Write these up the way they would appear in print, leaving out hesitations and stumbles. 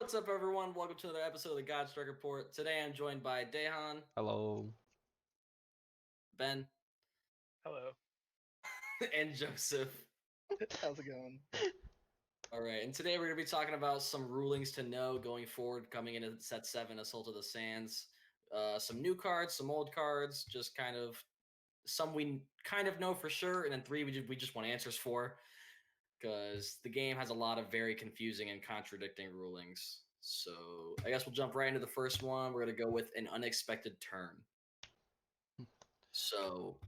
What's up, everyone? Welcome to another episode of the God Strike Report. Today I'm joined by Dehan, Hello. Ben, Hello. and Joseph. How's it going? All right, and today we're going to be talking about some rulings to know going forward coming into Set 7, Assault of the Sands. Some new cards, some old cards, just kind of some we kind of know for sure, and then three we just want answers for because the game has a lot of very confusing and contradicting rulings. So I guess we'll jump right into the first one. We're going to go with an unexpected turn. So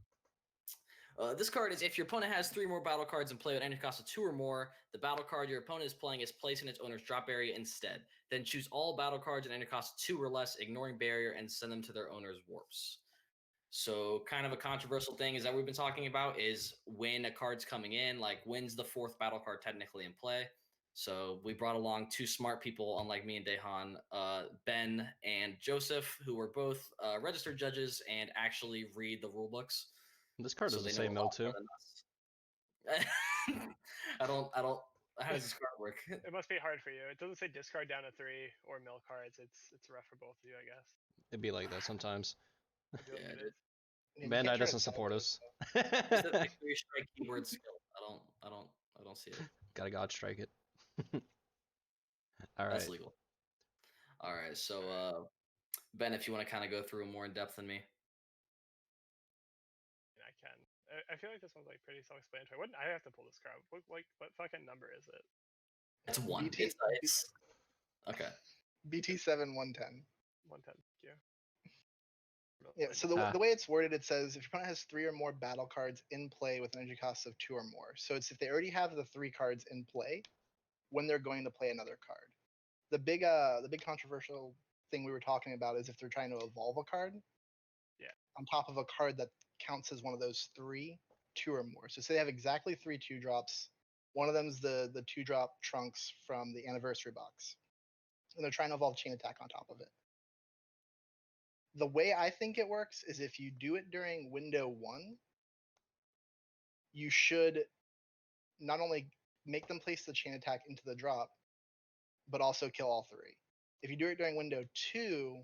this card is if your opponent has 3 more battle cards in play with any cost of 2 or more, the battle card your opponent is playing is placed in its owner's drop area instead. Then choose all battle cards at any cost of 2 or less, ignoring barrier, and send them to their owner's warps. So kind of a controversial thing is that we've been talking about is when a card's coming in, like when's the 4th battle card technically in play. So we brought along 2 smart people, unlike me and Dehan, Ben and Joseph, who are both registered judges and actually read the rule books. This card So doesn't they say know a mill lot too. more than us. I don't. How does this card work? It must be hard for you. It doesn't say discard down to 3 or mill cards. It's rough for both of you, I guess. It'd be like that sometimes. I feel like Yeah, it dude. is. You Bandai can't turn doesn't it support down. us. It's a victory strike keyword skill. I don't see it. Gotta God strike it. All That's right. legal. All right. So Ben, if you want to kind of go through more in depth than me. I can. I feel like this one's like pretty self-explanatory. What I have to pull this card. What fucking number is it? It's 1. BT It's okay. BT7 110. 110. Thank you. Yeah, so the way it's worded, it says if your opponent has 3 or more battle cards in play with an energy cost of 2 or more. So it's if they already have the 3 cards in play when they're going to play another card. The big controversial thing we were talking about is if they're trying to evolve a card. Yeah. On top of a card that counts as one of those 3, 2 or more. So say they have exactly 3 2-drops. One of them's the 2-drop Trunks from the anniversary box. And they're trying to evolve Chain Attack on top of it. The way I think it works is if you do it during window 1, you should not only make them place the Chain Attack into the drop, but also kill all 3. If you do it during window 2,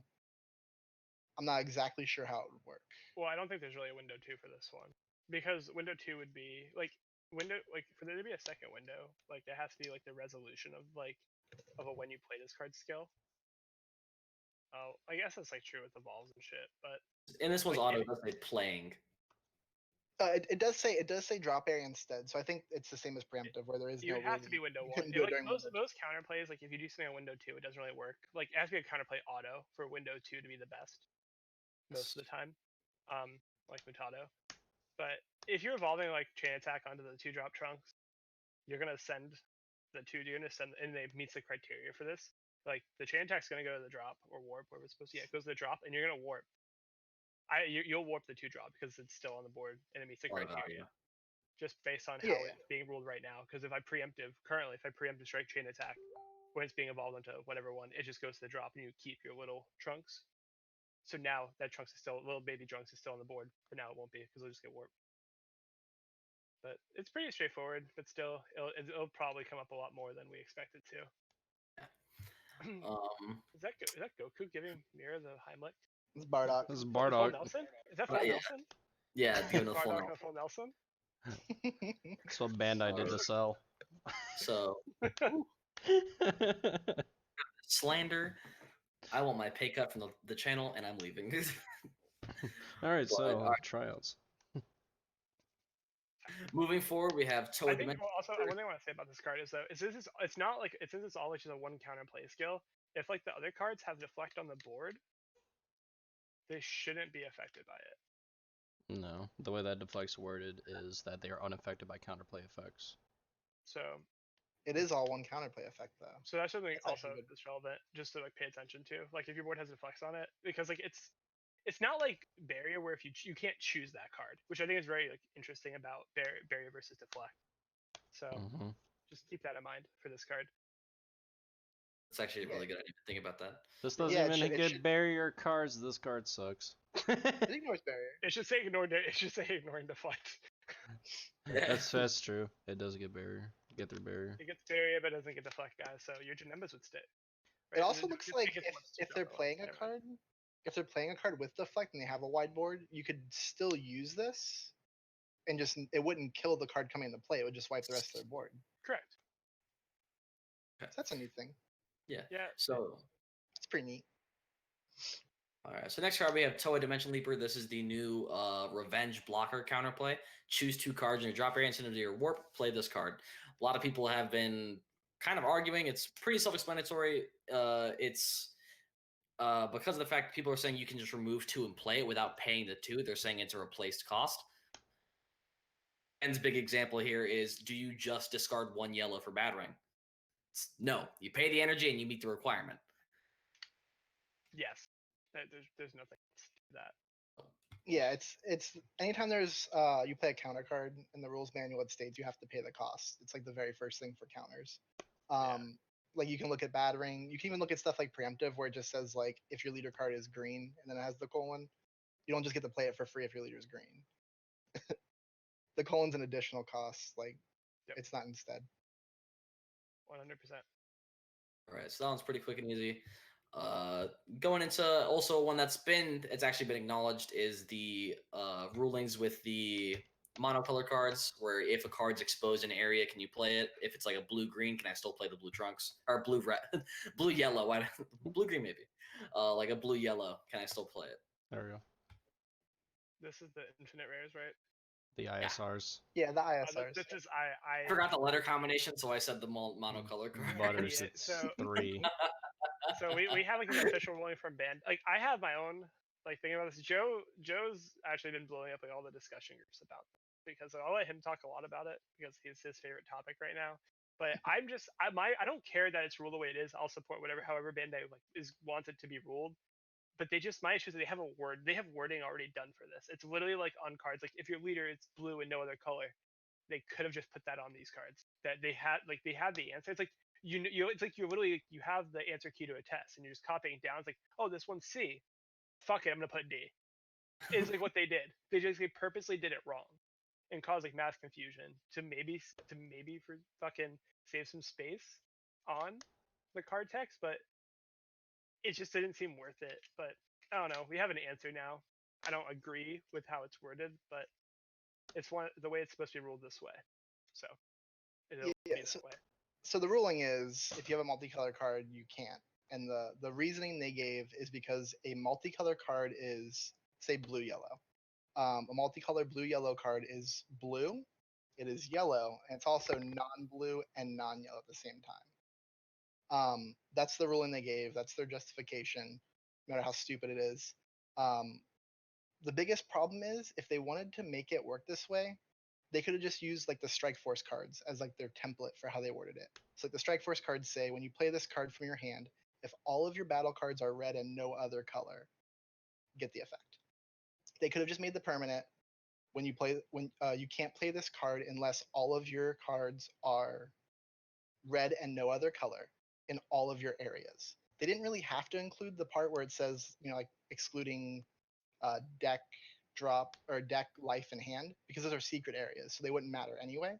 I'm not exactly sure how it would work. Well, I don't think there's really a window 2 for this one because window 2 would be like for there to be a second window, like there has to be like the resolution of a when you play this card skill. Oh, I guess that's like true with evolves and shit, but And this one's like, auto does say playing. It does say drop area instead, so I think it's the same as preemptive, where there is you no. have to be window 1. Do it Like during most counterplays, like if you do something on window 2, it doesn't really work. Like it has to be a counterplay auto for window 2 to be the best most of the time, like Mutado. But if you're evolving like Chain Attack onto the 2-drop Trunks, you're gonna send the 2. You're gonna send, and it meets the criteria for this. Like the Chain Attack's gonna go to the drop or warp, wherever it's supposed to. Yeah, it goes to the drop, and you're gonna warp. You'll warp the 2-drop because it's still on the board and it meets the criteria. Just based on how it's being ruled right now. Because if I preemptive strike Chain Attack when it's being evolved into whatever one, it just goes to the drop and you keep your little Trunks. So now that Trunks is still, little baby Trunks is still on the board. For now it won't be because it'll just get warped. But it's pretty straightforward, but still it'll probably come up a lot more than we expect it to. Is that Goku giving Mira the Heimlich? It's Bardock. This is Full Bardock. Nelson? Is that full Nelson? Yeah, doing the Bardock and full Nelson? That's what Bandai did to sell. So slander. I want my pay cut from the channel, and I'm leaving. All right, so all right. tryouts. Moving forward, we have Toa I think Dimension. also one thing I want to say about this card is though, it's not like since it's all just a 1 counterplay skill. If like the other cards have deflect on the board, they shouldn't be affected by it. No, the way that deflect's worded is that they are unaffected by counterplay effects. So it is all 1 counterplay effect though. So that's something That's also that's relevant just to like pay attention to. Like if your board has deflects on it, because like it's not like barrier where if you can't choose that card, which I think is very like interesting about barrier versus deflect. So just keep that in mind for this card. It's actually a really good idea to think about that. This doesn't even get barrier cards. This card sucks. It ignores barrier. It should say ignoring deflect. That's true. It does get barrier. Get through barrier. It gets barrier, but it doesn't get deflect, guys. So your Janemas would stay. It right? also looks Just like because what's if too they're general. playing a Never mind. card, if they're playing a card with deflect and they have a wide board, you could still use this, and just it wouldn't kill the card coming into play. It would just wipe the rest of their board. Correct. So that's a new thing. Yeah. Yeah. So It's pretty neat. all right, so next card we have Toei Dimension Leaper. This is the new Revenge Blocker counterplay. Choose 2 cards in your drop area and send them to your warp. Play this card. A lot of people have been kind of arguing. It's pretty self-explanatory. It's because of the fact people are saying you can just remove 2 and play it without paying the 2. They're saying it's a replaced cost. Ben's big example here is: do you just discard 1 yellow for Battering? No, you pay the energy and you meet the requirement. Yes. There's nothing to that. Yeah, it's anytime there's you play a counter card in the rules manual, it states you have to pay the cost. It's like the very first thing for counters. Like you can look at battering. You can even look at stuff like preemptive, where it just says like if your leader card is green and then it has the colon, you don't just get to play it for free if your leader is green. The colon's an additional cost. Like Yep. it's not instead. 100%. All right, so that one's pretty quick and easy. Going into also one it's actually been acknowledged is the rulings with the monocolor cards, where if a card's exposed in an area, can you play it? If it's like a blue green, can I still play the blue trunks or blue red, blue yellow? Blue green maybe. Like a blue yellow, can I still play it? There we go. This is the infinite rares, right? The ISRs. Yeah, the ISRs. This is I forgot the letter combination, so I said the monocolor card. Butters, Yeah, it's so- 3. So we have like an official ruling from band. Like I have my own like thinking about this. Joe's actually been blowing up like all the discussion groups about this, because I'll let him talk a lot about it because it's his favorite topic right now. But I don't care that it's ruled the way it is. I'll support however Bandai like wants it to be ruled. But my issue is they have wording already done for this. It's literally like on cards, like if your leader is blue and no other color, they could have just put that on these cards. That they had the answer. It's like it's like you have the answer key to a test and you're just copying it down. It's like, oh, this one's C. Fuck it, I'm gonna put D. It's like what they did. They purposely did it wrong and caused like mass confusion to maybe for fucking save some space on the card text, but it just didn't seem worth it. But I don't know. We have an answer now. I don't agree with how it's worded, but it's the way it's supposed to be ruled this way. So it'll Yeah, be that way. So the ruling is if you have a multicolor card, you can't. And the reasoning they gave is because a multicolor card is, say, blue yellow. A multicolor blue yellow card is blue, it is yellow, and it's also non-blue and non-yellow at the same time. That's the ruling they gave. That's their justification, no matter how stupid it is. The biggest problem is if they wanted to make it work this way, they could have just used like the Strike Force cards as like their template for how they worded it. So like the Strike Force cards say, when you play this card from your hand, if all of your battle cards are red and no other color, get the effect. They could have just made the permanent when you can't play this card unless all of your cards are red and no other color in all of your areas. They didn't really have to include the part where it says, like excluding deck drop or deck life in hand, because those are secret areas, so they wouldn't matter anyway.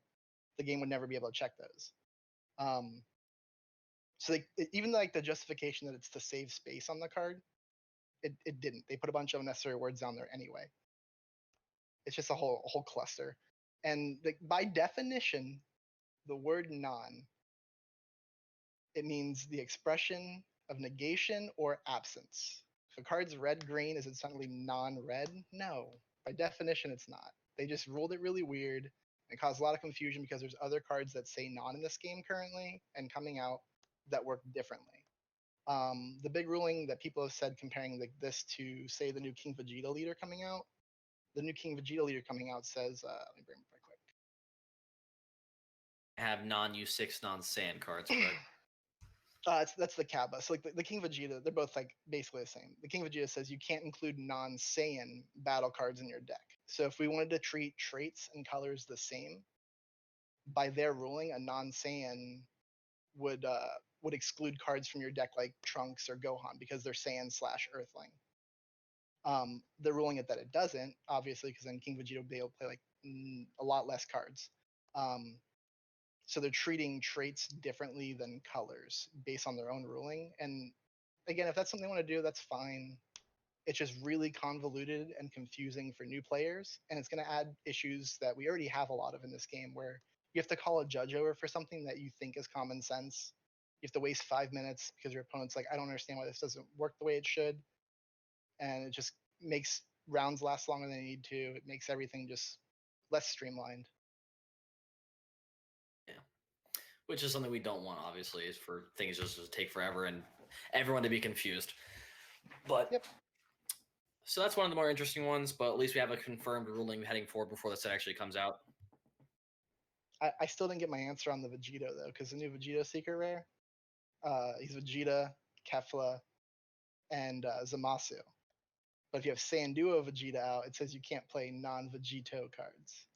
The game would never be able to check those. So even like the justification that it's to save space on the card, it didn't. They put a bunch of unnecessary words down there anyway. It's just a whole cluster. And by definition, the word non, it means the expression of negation or absence. If a card's red-green, is it suddenly non-red? No. By definition, it's not. They just ruled it really weird and caused a lot of confusion because there's other cards that say non in this game currently and coming out that work differently. The big ruling that people have said comparing this to, say, the new King Vegeta leader coming out, the new King Vegeta leader coming out says, let me bring it up right quick. Have non-U6, non-Saiyan cards, correct? That's the Kappa. So like the King Vegeta, they're both like basically the same. The King Vegeta says you can't include non-Saiyan battle cards in your deck. So if we wanted to treat traits and colors the same, by their ruling, a non-Saiyan would exclude cards from your deck like Trunks or Gohan because they're Saiyan/Earthling. They're ruling it that it doesn't, obviously, because then King Vegeta will be able to play like a lot less cards. So they're treating traits differently than colors based on their own ruling. And again, if that's something they want to do, that's fine. It's just really convoluted and confusing for new players, and it's going to add issues that we already have a lot of in this game, where you have to call a judge over for something that you think is common sense. You have to waste 5 minutes because your opponent's like, I don't understand why this doesn't work the way it should, and it just makes rounds last longer than they need to. It makes everything just less streamlined. Which is something we don't want, obviously, is for things just to take forever and everyone to be confused. But Yep. So that's one of the more interesting ones, but at least we have a confirmed ruling heading forward before the set actually comes out. I still didn't get my answer on the Vegeta though, because the new Vegeta secret rare, he's Vegeta, Kefla, and Zamasu. But if you have Sanduo Vegeta out, it says you can't play non-Vegito cards.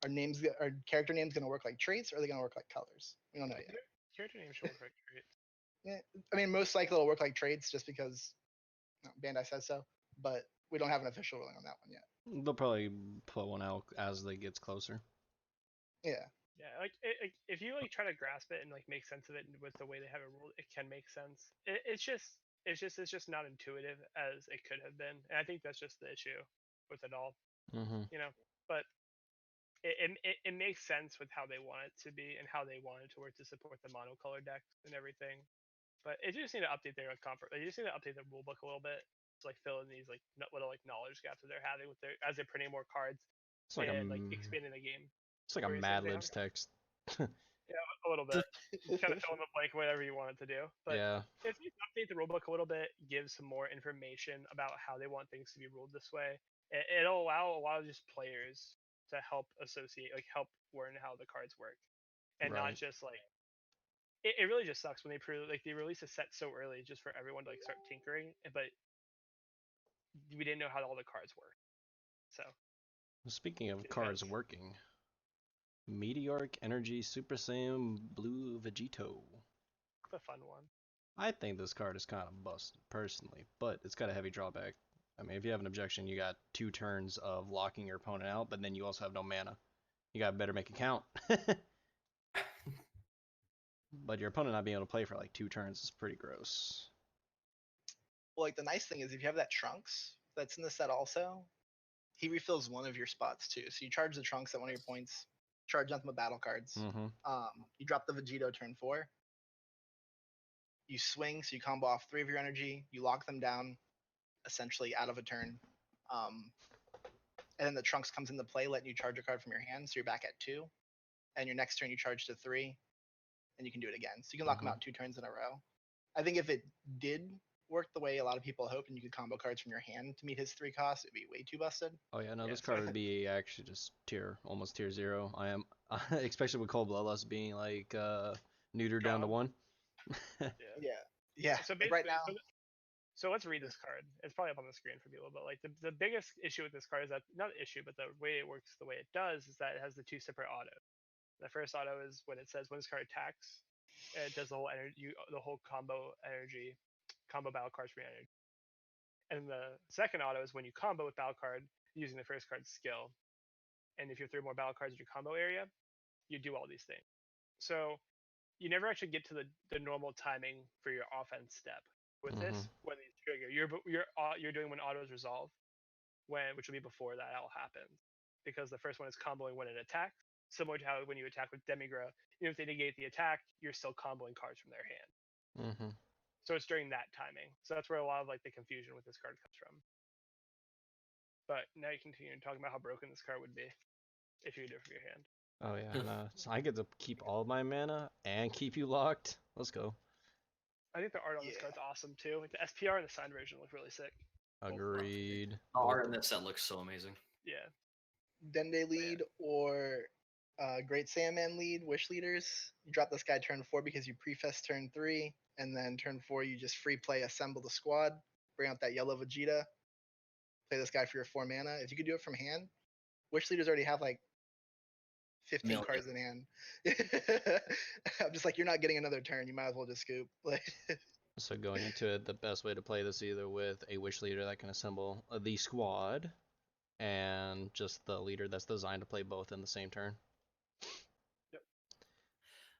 Are character names going to work like traits, or are they going to work like colors? We don't know yet. Character name should work like traits. Yeah, I mean, most likely it'll work like traits just because Bandai says so, but we don't have an official ruling on that one yet. They'll probably put one out as they gets closer. Yeah. Yeah, like if you like try to grasp it and like make sense of it with the way they have it ruled, it can make sense. It's just not intuitive as it could have been, and I think that's just the issue with it all. Mm-hmm. You know, but it makes sense with how they want it to be and how they want it to work to support the monocolor decks and everything. But it just need to update their comfort. They just need to update their rulebook a little bit to like fill in these like little like knowledge gaps that they're having with their as they're printing more cards It's like and like expanding the game. it's like a Where you Mad said they Libs text. Yeah, a little bit. Kind of fill in the blank whatever you want it to do. But Yeah. if you update the rulebook a little bit, give some more information about how they want things to be ruled this way, it'll allow a lot of just players to help associate, like help learn how the cards work, and not Right. just like it really just sucks when they release a set so early just for everyone to like start tinkering, but we didn't know how all the cards work. So Speaking of it cards has- working, Meteoric Energy Super Saiyan Blue Vegito. it's a fun one. I think this card is kind of busted, personally, but it's got a heavy drawback. I mean, if you have an objection, you got 2 turns of locking your opponent out, but then you also have no mana. You got better make it count. But your opponent not being able to play for like 2 turns is pretty gross. Well, like the nice thing is if you have that Trunks that's in the set also, he refills one of your spots too. So you charge the Trunks at one of your points, charge nothing but battle cards. Mm-hmm. You drop the Vegito turn 4. You swing, so you combo off 3 of your energy. You lock them down, essentially out of a turn. And then the Trunks comes into play, letting you charge a card from your hand, so you're back at 2. And your next turn you charge to 3, and you can do it again. So you can lock them out 2 turns in a row. I think if it did work the way a lot of people hope, and you could combo cards from your hand to meet his 3 costs, it'd be way too busted. Oh yeah, no, Yeah, this so- card would be actually just almost tier 0. I am, especially with Cold Bloodlust being like neutered down to Gone. 1. Yeah. So Like right basically, now, so let's read this card. It's probably up on the screen for people, but like the biggest issue with this card is that not the issue, but the way it works, the way it does, is that it has the 2 separate autos. The first auto is when it says when this card attacks, it does the whole energy, the whole combo battle cards for your energy. And the second auto is when you combo with battle card using the first card's skill. And if you have 3 more battle cards in your combo area, you do all these things. So you never actually get to the normal timing for your offense step with this when these trigger. You're doing when autos resolve, which will be before that all happens, because the first one is comboing when it attacks, similar to how when you attack with Demigra, even if they negate the attack, you're still comboing cards from their hand. Mm-hmm. So it's during that timing. So that's where a lot of like the confusion with this card comes from. But now you continue talking about how broken this card would be if you do it from your hand. Oh yeah, nah. So I get to keep all my mana and keep you locked. Let's go. I think the art on this Yeah. card's awesome too. Like the SPR and the signed version look really sick. Agreed. The art in this set looks so amazing. Yeah. Dende lead or Great Sandman lead, Wish leaders. You drop this guy turn 4 because you prefest turn 3, and then turn 4 you just free play assemble the squad, bring out that yellow Vegeta, play this guy for your 4 mana. If you could do it from hand, Wish leaders already have like 15 Million. cards in hand. I'm just like, you're not getting another turn. You might as well just scoop. Like, So going into it, the best way to play this either with a wish leader that can assemble the squad, and just the leader that's designed to play both in the same turn.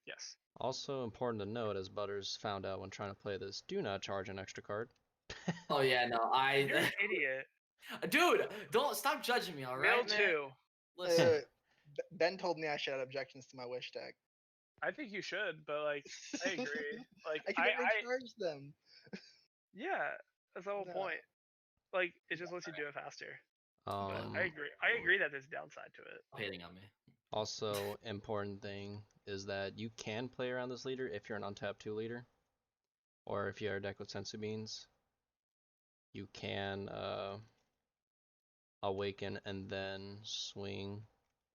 Yes. Also important to note, as Butters found out when trying to play this, do not charge an extra card. Oh yeah, no, You're an idiot. dude, don't stop judging me, all Mill right, man. 2. Listen, Ben told me I should add objections to my wish deck. I think you should, but like I agree. Like I can never charge them. yeah, that's the whole No. point. Like it just lets you do it faster. But Um, I agree. I agree that there's a downside to it. stop hating on me. Also, important thing is that you can play around this leader if you're an untapped 2 leader, or if you are a deck with Sensu Beans. You can awaken and then swing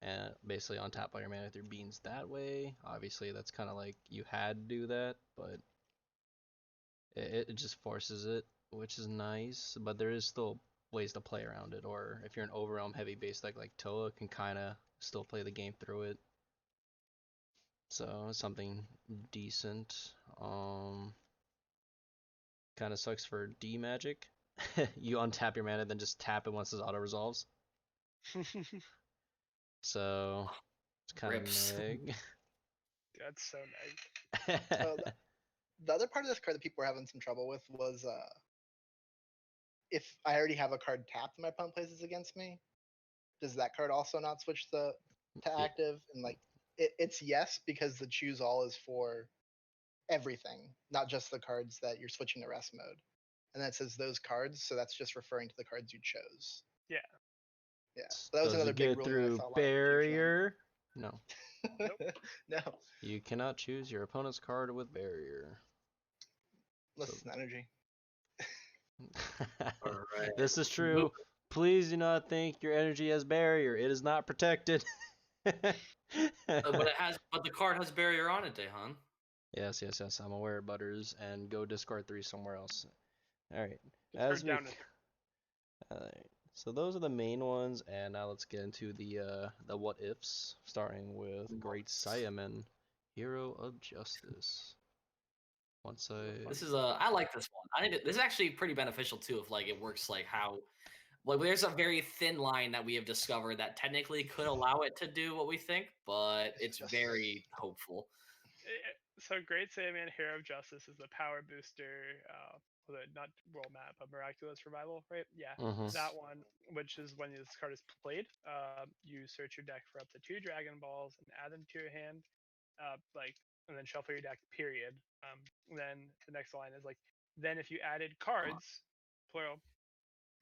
and basically untap all your mana with your beans that way. Obviously, that's kind of like you had to do that, but it just forces it, which is nice. But there is still ways to play around it, or if you're an overwhelm heavy base deck like Toa, can kind of still play the game through it. So it's something decent. Kind of sucks for D Magic. You untap your mana, then just tap it once it auto resolves. So it's kind Rips. of neg. That's so nice. The other part of this card that people were having some trouble with was if I already have a card tapped and my opponent places against me, does that card also not switch to active? And like it's yes, because the choose all is for everything, not just the cards that you're switching to rest mode. And that says those cards, so that's just referring to the cards you chose. Yeah. Yeah. So that was Does another it big get ruling I through saw a lot of confusion barrier? No. on. Nope. No. You cannot choose your opponent's card with barrier. Listen, energy. All right. This is true. Please do not think your energy has barrier. It is not protected. But the card has barrier on it, Dehan. Yes, yes, yes. I'm aware, Butters, and go discard 3 somewhere else. All right. Discard As we, down to all right. So those are the main ones, and now let's get into the what ifs, starting with Great Saiyaman, Hero of Justice. Once I This is I like this one. I think this is actually pretty beneficial too. If like it works like how, like there's a very thin line that we have discovered that technically could allow it to do what we think, but it's Just- very hopeful. So Great Saiyaman Hero of Justice is the power booster, not world map, but miraculous revival, right? Yeah, Mhm. that one, which is when this card is played, you search your deck for up to 2 Dragon Balls and add them to your hand, and then shuffle your deck. Period. Then the next line is like, then if you added cards, plural,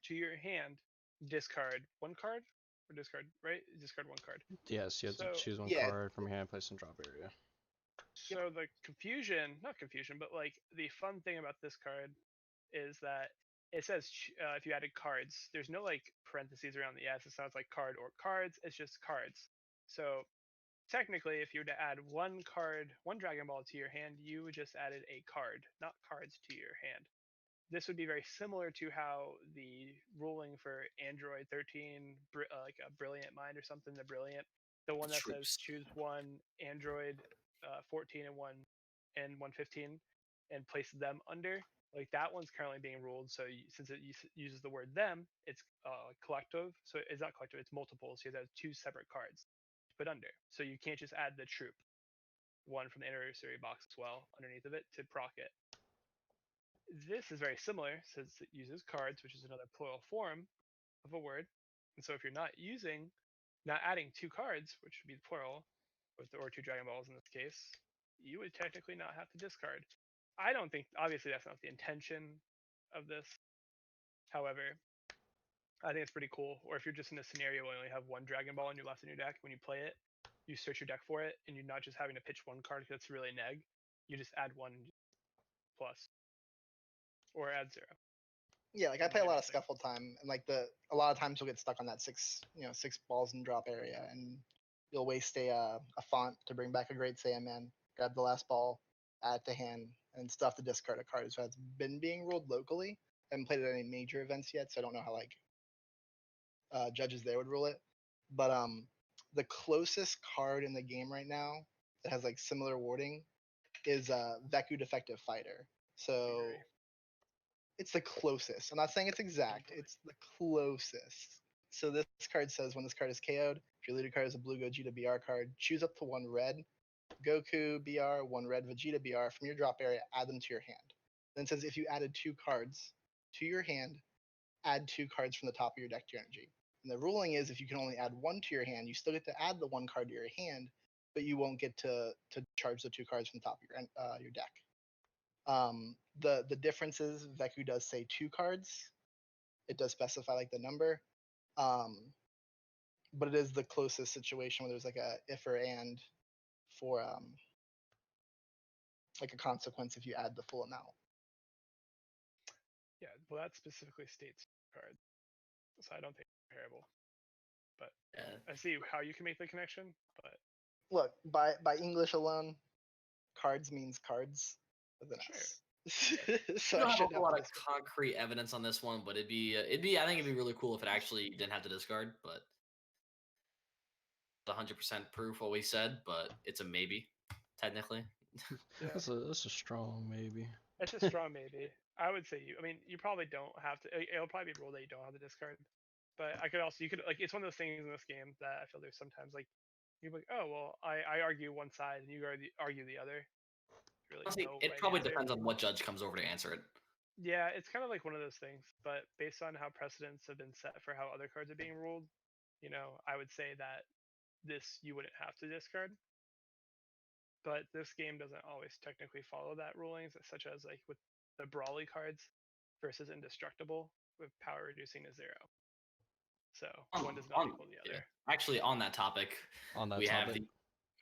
to your hand, discard 1 card or discard, right? Discard 1 card. yes, you have to So- choose one Yeah. card from your hand, place, and drop area. So the not confusion, but like the fun thing about this card is that it says if you added cards, there's no like parentheses around the S. It sounds like card or cards. It's just cards. So technically, if you were to add 1 card, 1 Dragon Ball to your hand, you would just added a card, not cards to your hand. This would be very similar to how the ruling for Android 13, like a Brilliant Mind or something, the one that says Troops. choose 1 Android 14 and 115 and place them under. Like that one's currently being ruled. So since it uses the word them, it's collective. So it's not collective, it's multiple. So you have 2 separate cards to put under. So you can't just add the troop one from the anniversary box as well underneath of it to proc it. This is very similar since it uses cards, which is another plural form of a word. And so if you're not adding 2 cards, which would be plural, or 2 Dragon Balls in this case, you would technically not have to discard. I don't think, obviously, that's not the intention of this. However, I think it's pretty cool. Or if you're just in a scenario where you only have 1 Dragon Ball and you're left in your deck, when you play it, you search your deck for it, and you're not just having to pitch 1 card because it's really neg. You just add 1 plus, or add 0. Yeah, like I play a lot of Anything. scuffle time, and like a lot of times you'll get stuck on that 6 balls and drop area, and you'll waste a font to bring back a Great Saiyaman, grab the last ball, add it to hand, and still have to discard a card. So it's been being ruled locally. I haven't played at any major events yet, so I don't know how like judges there would rule it. But the closest card in the game right now that has like similar wording is Veku Defective Fighter. So Agree. it's the closest. I'm not saying it's exact. It's the closest. So this card says when this card is KO'd, if your leader card is a blue Gogeta BR card, choose up to 1 red, Goku BR, 1 red Vegeta BR from your drop area, add them to your hand. Then it says if you added 2 cards to your hand, add 2 cards from the top of your deck to your energy. And the ruling is if you can only add 1 to your hand, you still get to add the 1 card to your hand, but you won't get to charge the 2 cards from the top of your deck. The difference is Veku does say 2 cards. It does specify like the number. But it is the closest situation where there's like a if or and for like a consequence if you add the full amount. Yeah, well, that specifically states cards, so I don't think it's comparable. But I see how you can make the connection. But Look, by English alone, cards means cards with an S. So We don't I have shouldn't a lot have of to discuss. concrete evidence on this one, but I think it'd be really cool if it actually didn't have to discard, but 100% proof what we said, but it's a maybe, technically. yeah, That's a strong maybe. it's a strong maybe. I would say I mean, you probably don't have to. It'll probably be a rule that you don't have to discard. But you could like, it's one of those things in this game that I feel there's sometimes like, you're like, oh well, I argue one side and you argue the other. Really, Honestly, no it right probably answer. depends on what judge comes over to answer it. Yeah, it's kind of like one of those things. But based on how precedents have been set for how other cards are being ruled, I would say that this you wouldn't have to discard. But this game doesn't always technically follow that rulings, such as like with the brawly cards versus indestructible with power reducing to 0. So one does not equal the other. Actually, on that topic, On that we have topic,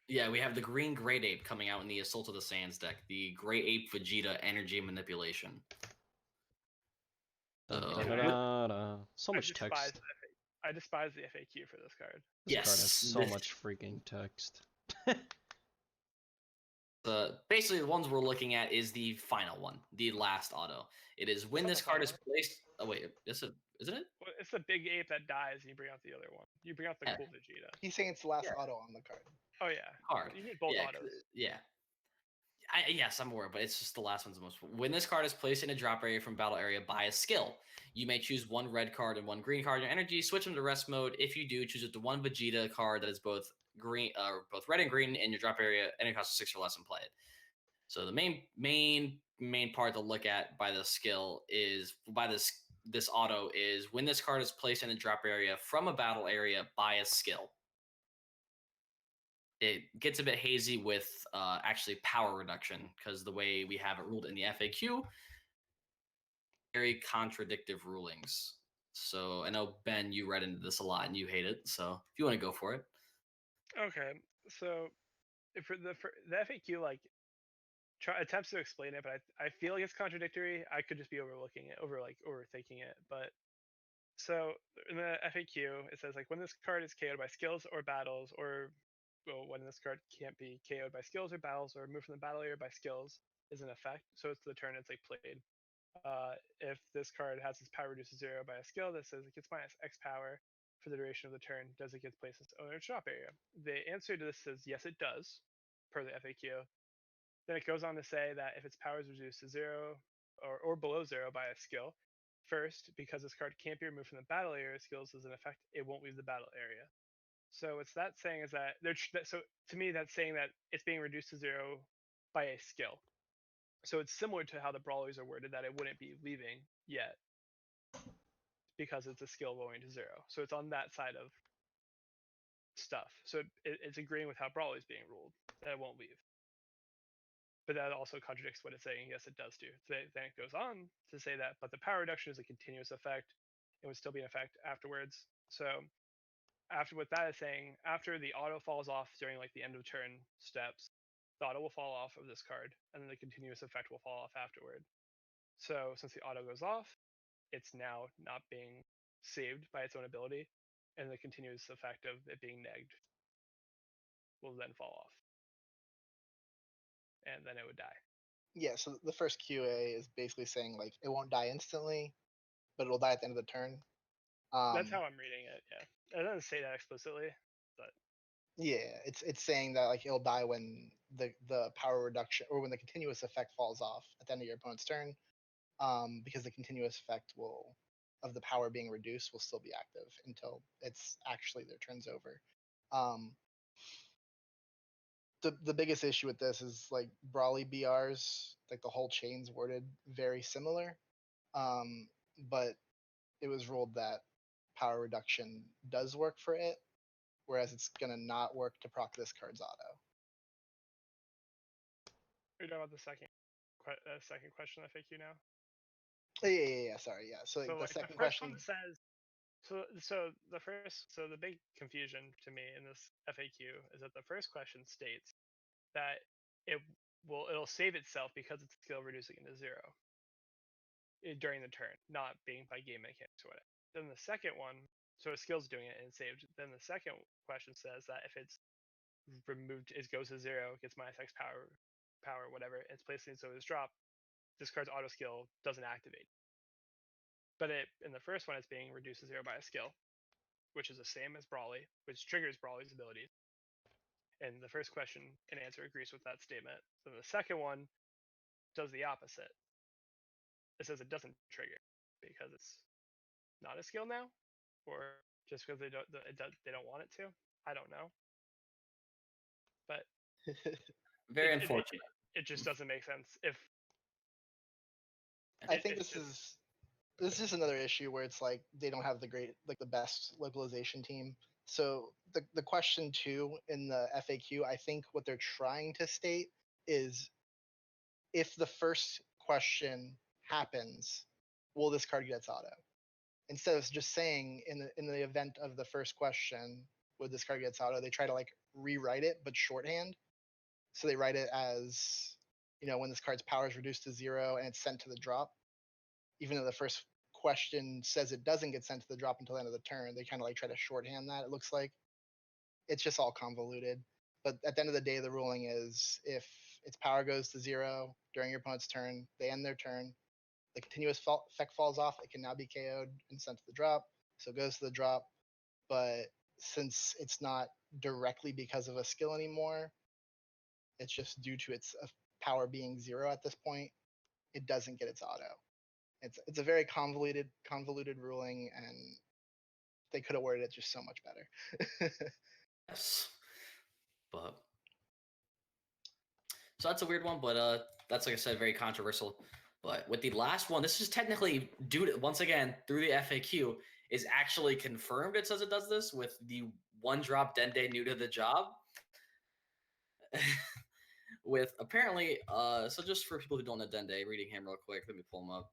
we have the green Great Ape coming out in the Assault of the Sands deck. The Great Ape Vegeta Energy Manipulation. dun, So, dun, dun, dun, dun. So much text. I despise the FAQ for this card. This card has yes, so much freaking text. basically the ones we're looking at is the final one, the last auto. It is when It's not this the card final is one. placed. Oh wait, isn't it? Well, it's the big ape that dies, and you bring out the other one. You bring out the Yeah. cool Vegeta. He's saying it's the last Yeah. auto on the card. Oh yeah, Card. you need both Yeah, autos. yeah. Yes, I'm aware, but it's just the last one's the most. When this card is placed in a drop area from battle area by a skill, you may choose 1 red card and 1 green card in your energy. Switch them to rest mode. If you do, choose it to 1 Vegeta card that is both red and green in your drop area, and it costs 6 or less, and play it. So the main part to look at by the skill is by this auto is when this card is placed in a drop area from a battle area by a skill. It gets a bit hazy with actually power reduction because the way we have it ruled in the FAQ, very contradictive rulings. So I know, Ben, you read into this a lot and you hate it. So if you want to go for it. Okay, so for the FAQ, like attempts to explain it, but I feel like it's contradictory. I could just be overthinking it. But so in the FAQ, it says like when this card is KO'd by skills or battles, or when this card can't be KO'd by skills or battles, or moved from the battle area by skills, is an effect. So it's the turn it's like played. If this card has its power reduced to 0 by a skill that says it gets minus X power for the duration of the turn, does it get placed in its owner's drop area? The answer to this is yes, it does, per the FAQ. Then it goes on to say that if its power is reduced to 0 or below 0 by a skill, first, because this card can't be removed from the battle area skills as an effect, it won't leave the battle area. So what's that saying is that so to me that's saying that it's being reduced to 0 by a skill. So it's similar to how the brawlers are worded, that it wouldn't be leaving yet because it's a skill going to 0. So it's on that side of stuff. So it's agreeing with how brawler is being ruled, that it won't leave. But that also contradicts what it's saying. Yes, it does do. Then it goes on to say that, but the power reduction is a continuous effect. It would still be an effect afterwards. So after what that is saying, after the auto falls off during like the end of turn steps, the auto will fall off of this card, and then the continuous effect will fall off afterward. So since the auto goes off, it's now not being saved by its own ability, and the continuous effect of it being negged will then fall off. And then it would die. Yeah, so the first QA is basically saying like it won't die instantly, but it'll die at the end of the turn. That's how I'm reading it, yeah. It doesn't say that explicitly, but yeah, it's saying that like it'll die when the power reduction or when the continuous effect falls off at the end of your opponent's turn, because the continuous effect of the power being reduced will still be active until it's actually their turn's over. the biggest issue with this is like Brawly BRs, like the whole chain's worded very similar. But it was ruled that power reduction does work for it, whereas it's gonna not work to proc this card's auto. You're talking about the second question FAQ now. Yeah. Sorry, yeah. So like, So the like the second first question. one says so the big confusion to me in this FAQ is that the first question states that it'll save itself because it's skill reducing into 0 during the turn, not being by game mechanics or whatever. Then the second one, so a skill's doing it and it's saved. Then the second question says that if it's removed, it goes to 0, gets minus X power, whatever, it's placed in so it's drop. This card's auto skill doesn't activate. But in the first one, it's being reduced to 0 by a skill, which is the same as Brawly, which triggers Brawly's abilities. And the first question and answer agrees with that statement. So the second one does the opposite. It says it doesn't trigger because it's not a skill now, or just because they don't want it to. I don't know, but Very it unfortunate. just doesn't make sense. If I think it's this is just another issue where it's like they don't have the best localization team. So the question 2 in the FAQ, I think what they're trying to state is if the first question happens, will this card get its auto? Instead of just saying in the event of the first question, would this card get its auto, they try to like rewrite it but shorthand. So they write it as, when this card's power is reduced to 0 and it's sent to the drop, even though the first question says it doesn't get sent to the drop until the end of the turn. They kind of like try to shorthand that, it looks like. It's just all convoluted. But at the end of the day, the ruling is if its power goes to 0 during your opponent's turn, they end their turn, the continuous effect falls off, it can now be KO'd and sent to the drop. So it goes to the drop. But since it's not directly because of a skill anymore, it's just due to its power being 0 at this point, it doesn't get its auto. It's a very convoluted ruling, and they could have worded it just so much better. Yes. But so that's a weird one, but that's, like I said, very controversial. But with the last one, this is technically due to, once again, through the FAQ, is actually confirmed. It says it does this with the 1-drop Dende new to the job. With apparently, so just for people who don't know Dende, reading him real quick, let me pull him up.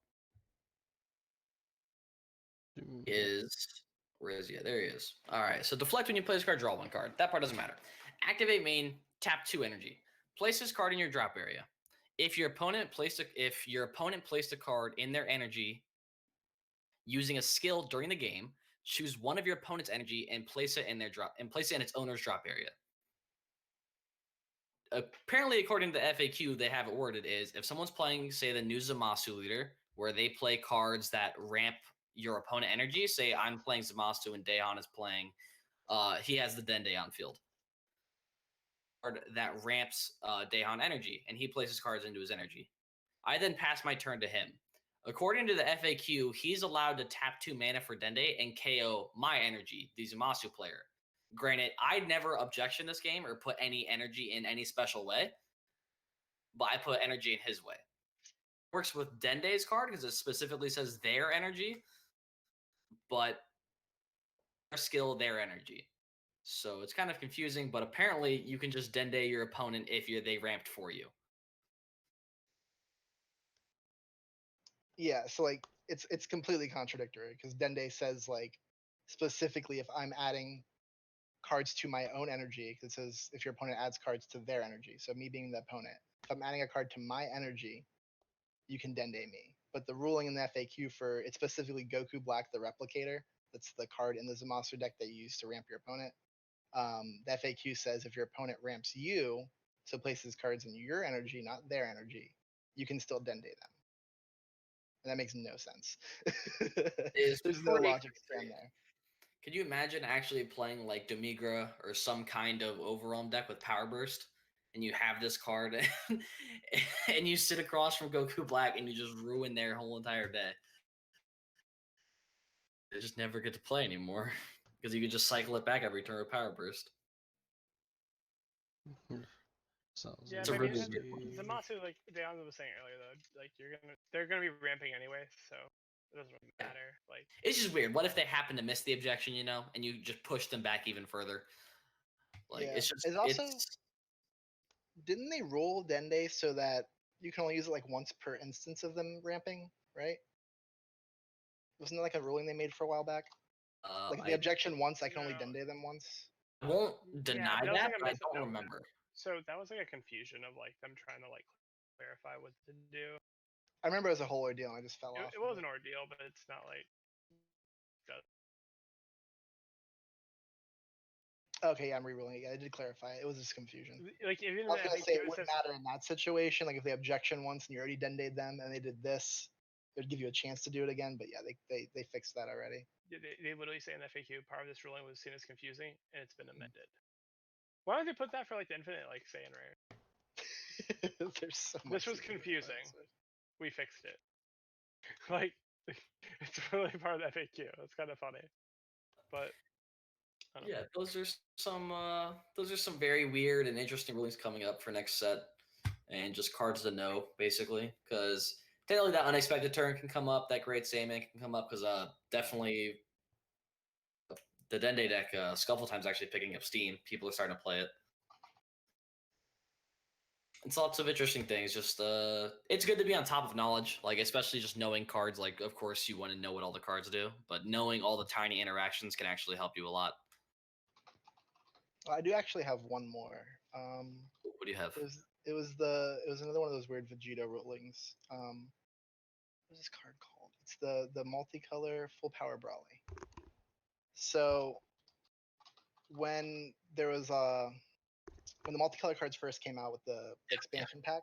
Where is he? There he is. All right. So deflect when you play this card, draw 1 card. That part doesn't matter. Activate main, tap 2 energy. Place this card in your drop area. If your opponent placed a card in their energy using a skill during the game, choose one of your opponent's energy and place it in its owner's drop area. Apparently, according to the FAQ, they have it worded is if someone's playing, say, the new Zamasu leader, where they play cards that ramp your opponent energy. Say I'm playing Zamasu and Daehan is playing, he has the Dende on field. Card that ramps Daehan energy, and he places cards into his energy. I then pass my turn to him. According to the FAQ, he's allowed to tap 2 mana for Dende and KO my energy, the Zamasu player. Granted, I'd never objection this game or put any energy in any special way, but I put energy in his way. Works with Dende's card because it specifically says their energy, but their skill, their energy. So it's kind of confusing, but apparently you can just Dende your opponent if they ramped for you. Yeah, so like it's completely contradictory because Dende says like specifically if I'm adding cards to my own energy, because it says if your opponent adds cards to their energy. So me being the opponent, if I'm adding a card to my energy, you can Dende me. But the ruling in the FAQ for it's specifically Goku Black the Replicator. That's the card in the Zamasu deck that you use to ramp your opponent. The FAQ says if your opponent ramps you, so places cards in your energy, not their energy, you can still Dende them. And that makes no sense. There's no logic stand there. Could you imagine actually playing like Demigra or some kind of overwhelm deck with Power Burst, and you have this card, and you sit across from Goku Black, and you just ruin their whole entire day? They just never get to play anymore because you can just cycle it back every turn with Power Burst. Sounds Yeah, It's a but I really mean, good one. Zamasu, like Deanna was saying earlier, though, like they're gonna be ramping anyway, so it doesn't really matter. Like, It's just weird. What if they happen to miss the objection, and you just push them back even further? Like Yeah. it's just It's also didn't they roll Dende so that you can only use it like once per instance of them ramping, right? Wasn't there like a ruling they made for a while back? Like if the I objection once, I can only No. Dende them once. won't yeah, deny but that was that, like a but I mis- don't that- remember. So that was like a confusion of like them trying to like clarify what to do. I remember it was a whole ordeal. And I just fell off. It was an ordeal, but it's not like. Okay, yeah, I'm re-rolling it. Yeah, I did clarify. It was just confusion. Like even I was in the gonna say FAQ, it it wouldn't says matter in that situation. Like if they objection once and you already Dended them and they did this, it would give you a chance to do it again. But yeah, they fixed that already. they literally say in the FAQ, part of this ruling was seen as confusing, and it's been amended. Why don't they put that for like the infinite, like say and rare? There's so much. This was confusing. We fixed it. Like, it's really part of the FAQ. It's kind of funny, but I don't know. Yeah, those are some very weird and interesting rulings coming up for next set, and just cards to know basically, because technically that unexpected turn can come up, that great Saiyaman can come up, because definitely the Dende deck Scuffle Time's actually picking up steam. People are starting to play it. It's lots of interesting things. Just it's good to be on top of knowledge, like especially just knowing cards. Like, of course, you want to know what all the cards do, but knowing all the tiny interactions can actually help you a lot. I do actually have one more. What do you have? It was another one of those weird Vegeta rulings. What's this card called? It's the multicolor full power Brawly. So when there was when the multicolor cards first came out with the expansion pack,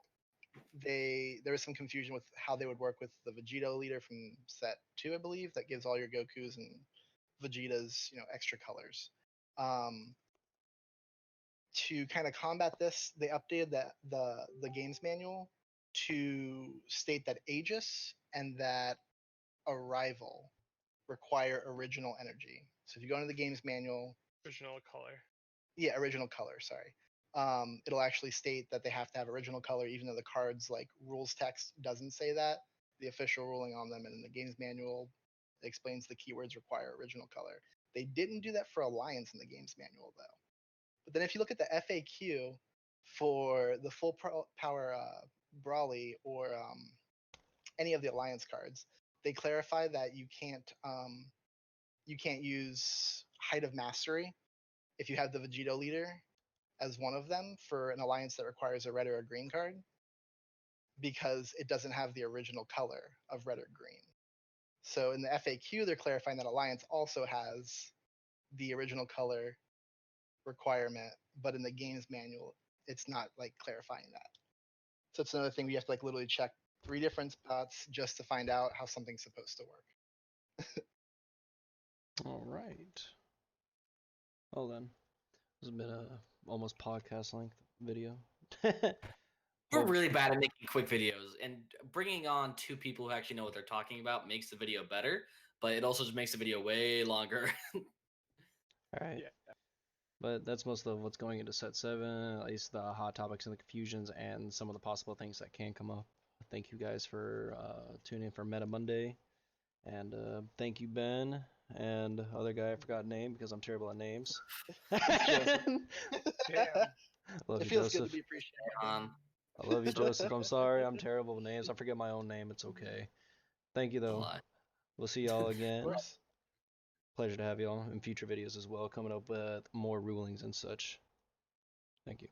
there was some confusion with how they would work with the Vegeta leader from set 2, I believe, that gives all your Gokus and Vegetas, extra colors. To kind of combat this, they updated the games manual to state that Aegis and that Arrival require original energy. So if you go into the games manual, Original color. yeah, original color, sorry. It'll actually state that they have to have original color, even though the cards like rules text doesn't say that. The official ruling on them and in the games manual it explains the keywords require original color. They didn't do that for Alliance in the games manual though. But then if you look at the FAQ for the full power Brawly or any of the Alliance cards, they clarify that you can't use Height of Mastery if you have the Vegeta leader as one of them for an alliance that requires a red or a green card, because it doesn't have the original color of red or green. So in the FAQ, they're clarifying that alliance also has the original color requirement, but in the games manual, it's not like clarifying that. So it's another thing we have to like literally check 3 different spots just to find out how something's supposed to work. All right. Well then, this has been a almost podcast length video. We're really bad at making quick videos, and bringing on 2 people who actually know what they're talking about makes the video better, but it also just makes the video way longer. All right. Yeah. But that's most of what's going into set 7, at least the hot topics and the confusions and some of the possible things that can come up. Thank you guys for tuning in for Meta Monday. And thank you, Ben, and other guy I forgot name because I'm terrible at names. Damn. Love It you, feels Joseph. good to be appreciated. I love you, Joseph. I'm sorry. I'm terrible with names. I forget my own name. It's okay. Thank you, though. We'll see y'all Of again. course. Pleasure to have y'all in future videos as well, coming up with more rulings and such. Thank you.